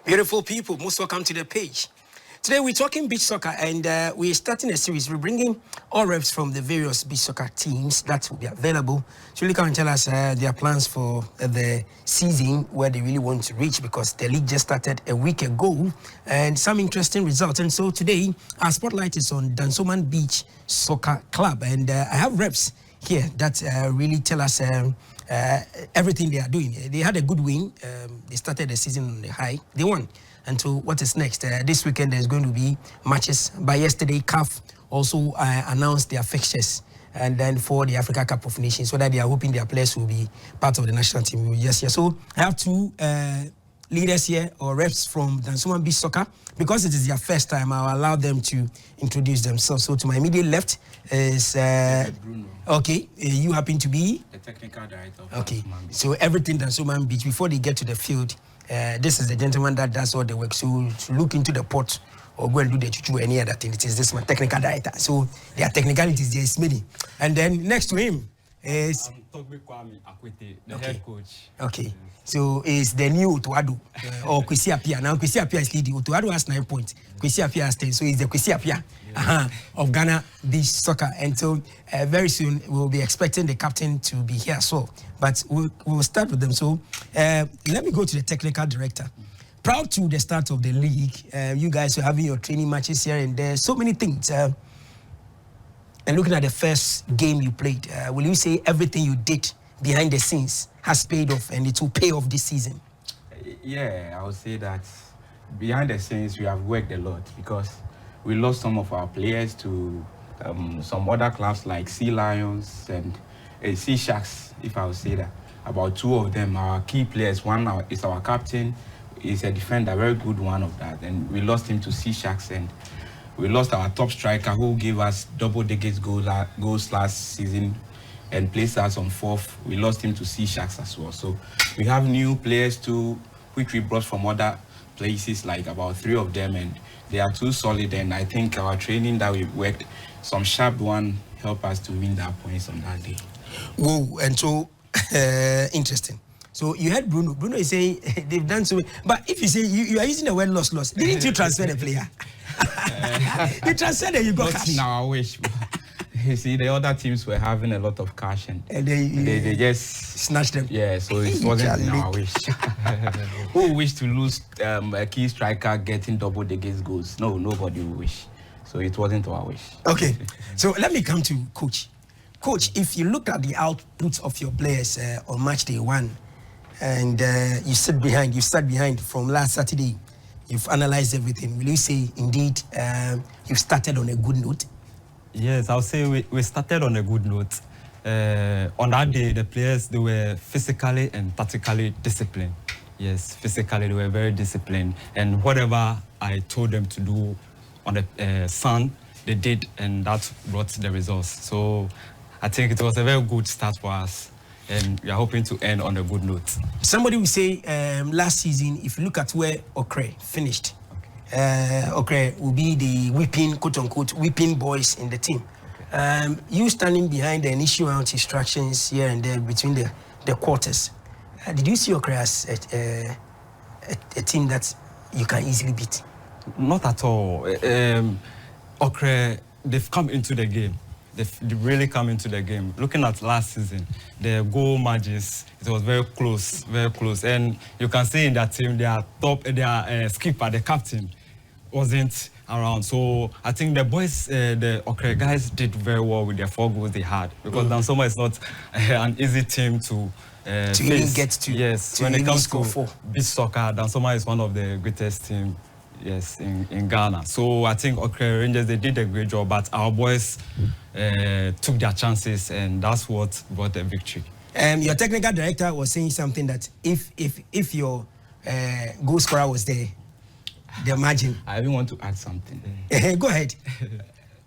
Beautiful people, most welcome to the page. Today we're talking beach soccer and we're starting a series. We're bringing all reps from the various beach soccer teams that will be available to really come and tell us their plans for the season, where they really want to reach, because the league just started a week ago and some interesting results. And so today our spotlight is on Dansoman Beach Soccer Club, and I have reps here that really tell us everything they are doing. They had a good win. They started the season on the high. They won. And so what is next? This weekend there's going to be matches. By yesterday, CAF also announced their fixtures, and then for the Africa Cup of Nations, so that they are hoping their players will be part of the national team. Yes, yeah. So I have two leaders here, or reps from Dansoman Beach Soccer. Because it is their first time, I'll allow them to introduce themselves. So to my immediate left is Bruno. Okay, you happen to be the technical director of okay. Dansoman Beach. So everything Dansoman Beach, before they get to the field, this is the gentleman that does all the work. So to look into the pot or go and do the chuchu or any other thing, it is this man, technical director. So their technicalities there is many. And then next to him is Togbi Kwame, Akwetey, the head coach. Okay. So is the new Otuado or Kwesi Apia. Now Kwesi Apia is leading. Otuado has 9 points. Kwesi Apia has 10. So he's the Kwesi Apia of Ghana Beach Soccer. And so very soon we'll be expecting the captain to be here as well. But we'll start with them. So let me go to the technical director. Proud to the start of the league. You guys are having your training matches here and there. So many things. And looking at the first game you played, will you say everything you did behind the scenes has paid off and it will pay off this season? Yeah, I would say that behind the scenes we have worked a lot, because we lost some of our players to some other clubs like Sea Lions and Sea Sharks, if I would say that. About two of them, our key players. One is our captain, is a defender, very good one of that, and we lost him to Sea Sharks. And we lost our top striker, who gave us double-digit goals last season and placed us on 4th. We lost him to Sea Sharks as well. So we have new players too, which we brought from other places, like about 3 of them, and they are too solid. And I think our training that we worked, some sharp one, helped us to win that points on that day. Whoa, and so interesting. So you heard Bruno. Bruno is saying they've done so, but if you say you are using the word loss, didn't you transfer the player? You transferred and you got cash. Now I wish. You see, the other teams were having a lot of cash, and they just snatched them. Yeah, so it wasn't in our wish. Who wish to lose a key striker getting double-digit goals? No, nobody will wish. So it wasn't our wish. Okay, so let me come to Coach. Coach, if you look at the output of your players on match day 1, and you sat behind from last Saturday, you've analyzed everything. Will you say, indeed, you started on a good note? Yes, I'll say we started on a good note. On that day, the players, they were physically and tactically disciplined. Yes, physically, they were very disciplined. And whatever I told them to do on the sun, they did, and that brought the results. So I think it was a very good start for us, and we are hoping to end on a good note. Somebody will say last season, if you look at where Okre finished, Okre will be the whipping, quote-unquote, whipping boys in the team. Okay. You standing behind and issuing out instructions here and there between the quarters. Did you see Okre as a team that you can easily beat? Not at all. Okre, they've come into the game. They've really come into the game. Looking at last season, the goal margins, it was very close, very close. And you can see in that team, their skipper, the captain, wasn't around. So I think the boys, the Okre guys did very well with their 4 goals they had, because Dansoman is not an easy team to even get to. Yes, to when it comes to 4. beach soccer, Dansoman is one of the greatest teams. Yes, in Ghana. So I think Okre Rangers, they did a great job, but our boys took their chances, and that's what brought the victory. Your technical director was saying something that if your goal scorer was there, the margin. I even want to add something. Go ahead.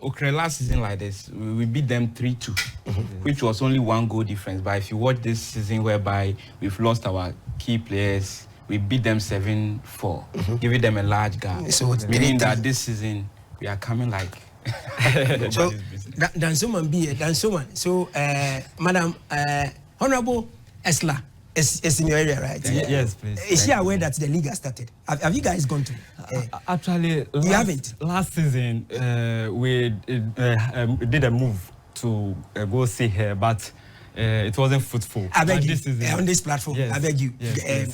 Okre last season like this, we beat them 3-2, which was only 1 goal difference. But if you watch this season, whereby we've lost our key players, we beat them 7-4, giving them a large gap. So meaning that this season we are coming like. So Dansoman. So, Madam Honorable Esla, It's in your area, right? Yes, please. Is she aware that the league has started? Have you guys gone to? Actually, you haven't. Last season, we did a move to go see her, but it wasn't fruitful. I beg you, on this platform, yes, I beg you,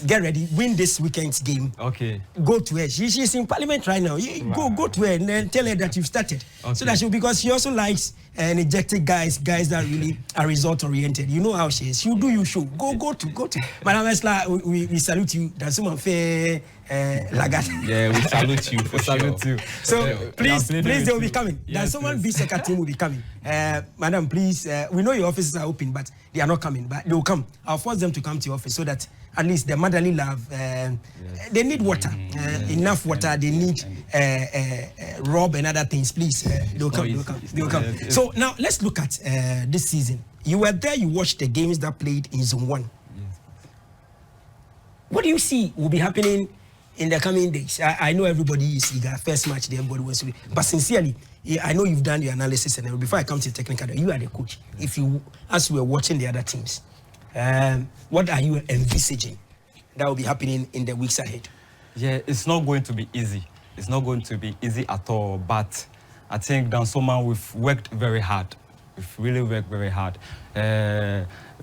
get ready, win this weekend's game. Okay. Go to her. She's in Parliament right now. Go to her and then tell her that you've started. Okay. So that because she also likes energetic guys that really are result oriented. You know how she is. She'll do you show. Go to. Madam Esla, we salute you. Dansoman fair lagat. Yeah, we salute you. We salute you. So please, they will be coming. Dansoman Beach Soccer team will be coming. Madam, please. We know your offices are open, but they are not coming. But they will come. I'll force them to come to your office so that at least the motherly love. They need water, enough water. They need rob and other things. Please, they'll come. So now let's look at this season. You were there. You watched the games that played in Zone 1. Yes. What do you see will be happening in the coming days? I know everybody is eager. First match, everybody wants to. But sincerely, I know you've done your analysis, and before I come to the technical, you are the coach. If you, as we were watching the other teams, what are you envisaging that will be happening in the weeks ahead? Yeah, it's not going to be easy. It's not going to be easy at all. But I think Dansoman, we've worked very hard. We've really worked very hard.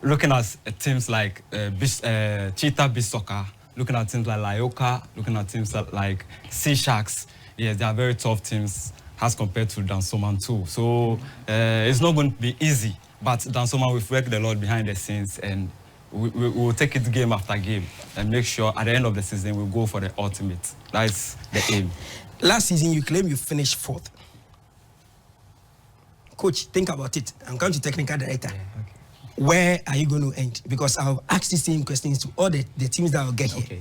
Looking at teams like Cheetah Beach Soccer, looking at teams like Layoka, looking at teams like Sea Sharks. Yes, they are very tough teams as compared to Dansoman too. So it's not going to be easy. But Dansoman, we've worked a lot behind the scenes, and we will take it game after game and make sure at the end of the season we'll go for the ultimate. That's the aim. Last season, you claim you finished 4th. Coach, think about it. I'm coming to technical director. Yeah, okay. Where are you going to end? Because I'll ask the same questions to all the teams that will get here. Okay.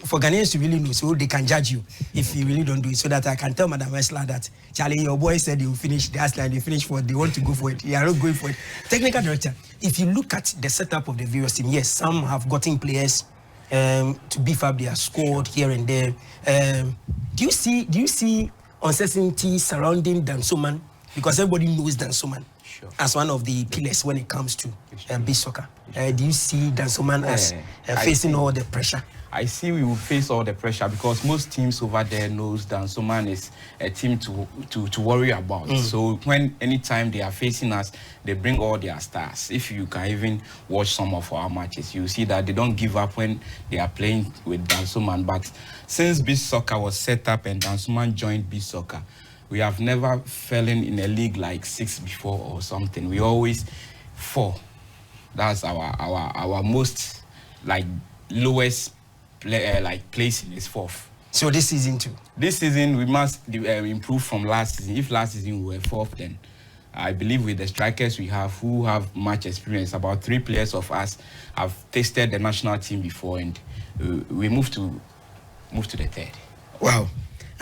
For Ghanaians to really know, so they can judge you if you really don't do it, so that I can tell Madam Esla that, Charlie, your boy said you finish the last line, they finish for it, they want to go for it. You are not going for it. Technical director, if you look at the setup of the various teams, yes, some have gotten players to beef up their squad here and there. Do you see uncertainty surrounding Dansoman? Because everybody knows Dansoman as one of the pillars when it comes to beach soccer. Do you see Dansoman as facing all the pressure? I see we will face all the pressure because most teams over there knows Dansoman is a team to worry about. So anytime they are facing us, they bring all their stars. If you can even watch some of our matches, you see that they don't give up when they are playing with Dansoman. But since beach soccer was set up and Dansoman joined beach soccer, we have never fallen in a league like 6 before or something. We always 4. That's our most like lowest place is 4th. So this season too? This season we must improve from last season. If last season we were 4th, then I believe with the strikers we have who have much experience, about 3 players of us have tasted the national team before, and we move to the 3rd. Wow,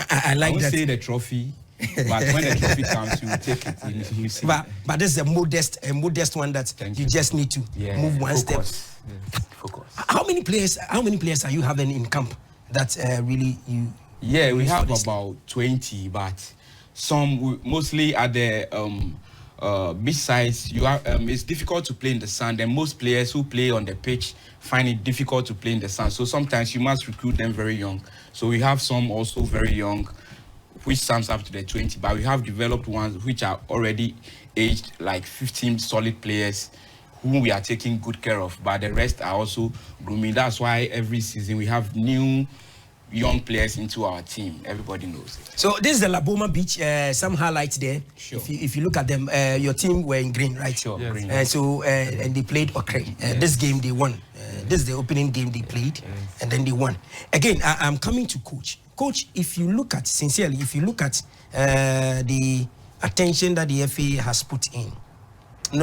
I like that. I won't say the trophy. But when the trophy comes, you will take it. You see. But this is a modest one that you just need to move one step. Focus. How many players are you having in camp that really you? Yeah, we have about 20, but some mostly at the beach sides. It's difficult to play in the sun. And most players who play on the pitch find it difficult to play in the sun. So sometimes you must recruit them very young. So we have some also very young, which sums up to the 20, but we have developed ones which are already aged, like 15 solid players whom we are taking good care of, but the rest are also grooming. That's why every season we have new young players into our team. Everybody knows it. So this is the Laboma Beach, some highlights there. Sure. If you look at them, your team were in green, right? Sure. Yes. Green. And they played Okrey. This game they won. This is the opening game they played, and then they won. Again, I'm coming to Coach. Coach, if you look at the attention that the FA has put in,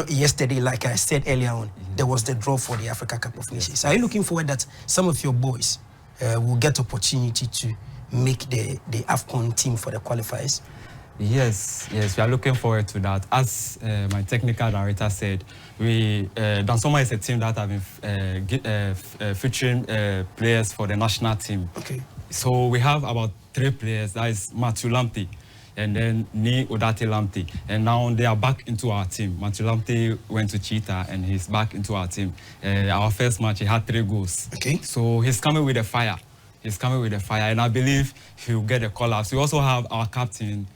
yesterday, like I said earlier on, there was the draw for the Africa Cup of Nations. Are you looking forward that some of your boys will get opportunity to make the AFCON team for the qualifiers? Yes, we are looking forward to that. As my technical director said, Dansoman is a team that have been featuring players for the national team. Okay. So we have about 3 players. That is Matthew Lamptey. and then Ni Odate Lamte. And now they are back into our team. Matthew Lamte went to Cheetah, and he's back into our team. Our first match, he had 3 goals. Okay. So he's coming with a fire. He's coming with a fire, and I believe he'll get a call-up. So we also have our captain,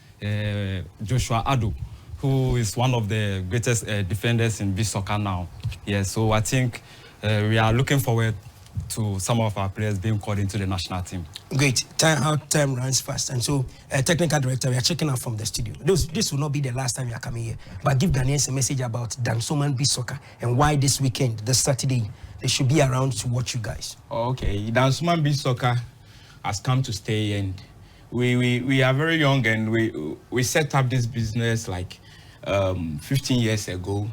Joshua Ado, who is one of the greatest defenders in beach soccer now. Yeah, so I think we are looking forward to some of our players being called into the national team. Great. How time runs fast. And so, technical director, we are checking out from the studio. This will not be the last time you are coming here, but give Ghanaians a message about Dansoman Beach Soccer and why this weekend, this Saturday, they should be around to watch you guys. Okay, Dansoman Beach Soccer has come to stay, and we are very young, and we set up this business like 15 years ago.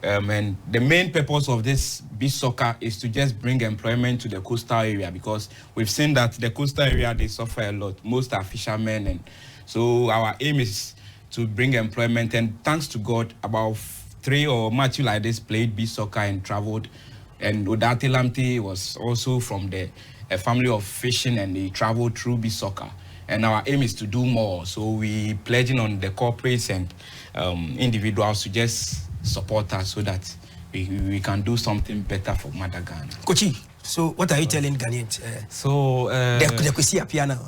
And the main purpose of this beach soccer is to just bring employment to the coastal area, because we've seen that the coastal area, they suffer a lot. Most are fishermen, and so our aim is to bring employment. And thanks to God, about 3 or Matthew like this played beach soccer and traveled. And Odate Lamte was also from a family of fishing, and he traveled through beach soccer. And our aim is to do more. So we pledging on the corporates and individuals to just support us so that we can do something better for Mother Ghana. Kochi, so what are you telling Ghanaians? They could see a piano.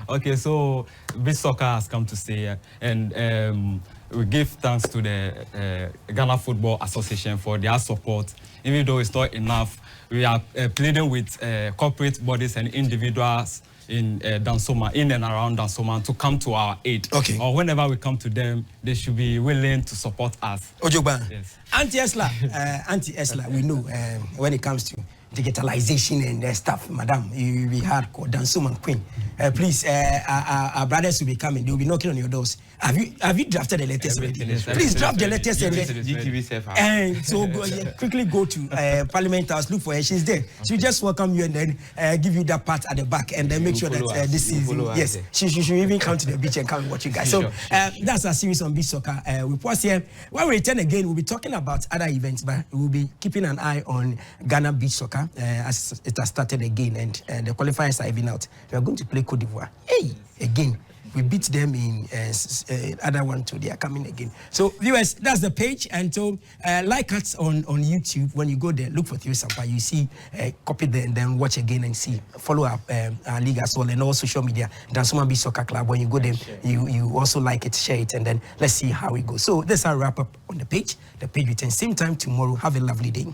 Okay, so beach soccer has come to stay, and we give thanks to the Ghana Football Association for their support. Even though it's not enough, we are pleading with corporate bodies and individuals in Dansoman, in and around Dansoman, to come to our aid. Okay. Or whenever we come to them, they should be willing to support us. Ojogba, yes. Anti-Esla, we know when it comes to digitalization and stuff, madam, you will be hardcore. Dansoman Queen. Please, our brothers will be coming. They will be knocking on your doors. Have you drafted the letters already? Please draft the letters and so quickly go to Parliament House, look for her. She's there. She'll just welcome you and then give you that part at the back, and then make sure that this season, yes, she should even come to the beach and come and watch you guys. So that's our series on beach soccer. We pause here. When we return again, we'll be talking about other events, but we'll be keeping an eye on Ghana beach soccer as it has started again, and the qualifiers are even out. We are going to play Cote d'Ivoire. Hey, again. We beat them in other one too. They are coming again. So viewers, that's the page. And so like us on YouTube. When you go there, look for Theo Sampa. You see, copy there and then watch again and see. Follow up our league as well, and all social media. Dansoman Beach Soccer Club. When you go there, you also like it, share it, and then let's see how it goes. So that's our wrap up on the page. The page returns same time tomorrow. Have a lovely day.